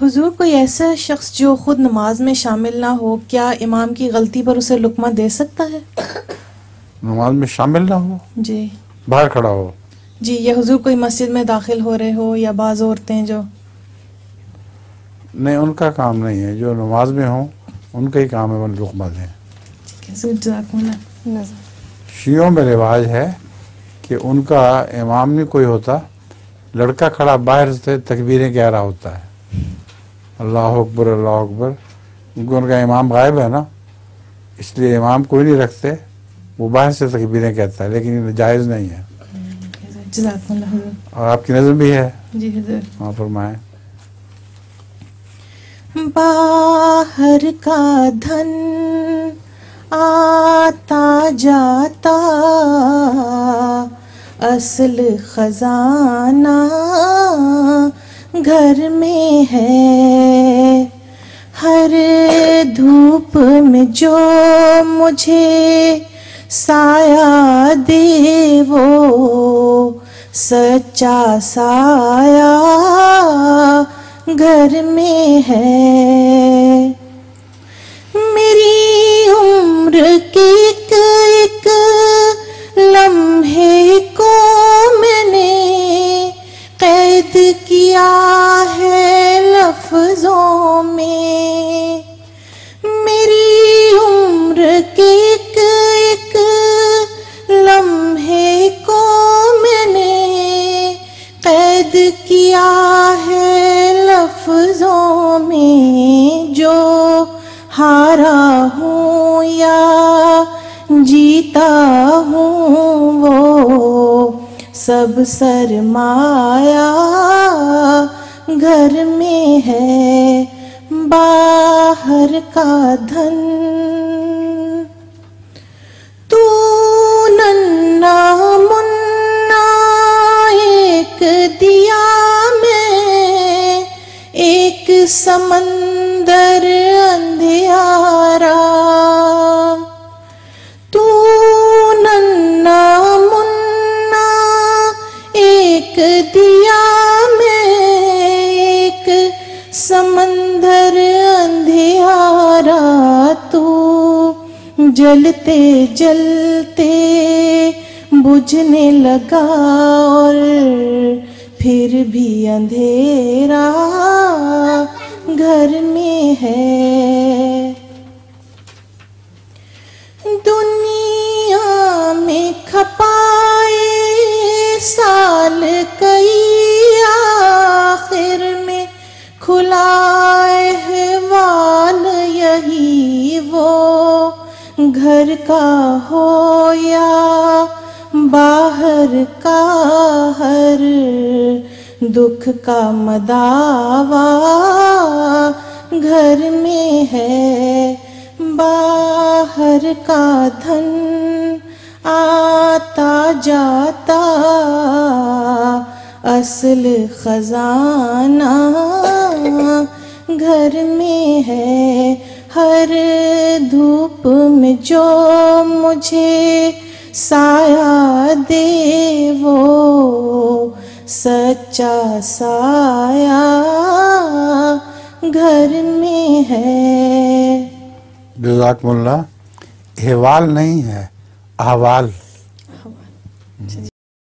हुजूर, कोई ऐसा शख्स जो खुद नमाज में शामिल ना हो, क्या इमाम की गलती पर उसे लुक्मा दे सकता है? नमाज में शामिल ना हो, जी बाहर खड़ा हो? जी, या हुजूर कोई मस्जिद में दाखिल हो रहे हो, या बाज़ औरतें जो। नहीं, उनका काम नहीं है। जो नमाज में हो उनका ही काम है वो लुक़मा दें। शियों में रिवाज है कि उनका इमाम नहीं कोई होता, लड़का खड़ा बाहर से तकबीरें कह रहा होता है, अल्लाह अकबर अल्लाह अकबर। क्योंकि उनका इमाम गायब है ना, इसलिए इमाम कोई नहीं रखते, वो बाहर से तकबीरें कहता है, लेकिन ये जायज़ नहीं है। और आपकी नज़र भी है। जी हुजूर। हाँ, फरमाएं। बाहर का धन आता जाता, असल खजाना घर में है। हर धूप में जो मुझे साया दे, वो सच्चा साया घर में है। मेरी उम्र के एक लम्हे को मैंने कैद किया है लफ्जों में। मेरी उम्र के एक लम्हे को मैंने कैद किया है लफ्जों में। जो हारा हूँ या जीता हूँ, वो सब सरमाया घर में है। बाहर का धन तू नन्ना मुन्ना एक दिया मैं, एक समंदर अंधियारा। तू नन्ना मुन्ना एक दिया मैं, एक समंदर अंधियारा। तू जलते जलते बुझने लगा, और फिर भी अंधेरा घर में है। दुनिया में खपाए साल कई, आखिर में खुलाए अहवाल यही वो। घर का हो या बाहर का, हर दुख का मदावा घर में है। बाहर का धन आता जाता, असल खजाना घर में है। हर धूप में जो मुझे साया दे, वो सच्चा साया घर में है। जज़ाकमुल्लाह। अहवाल नहीं है, अहवाल।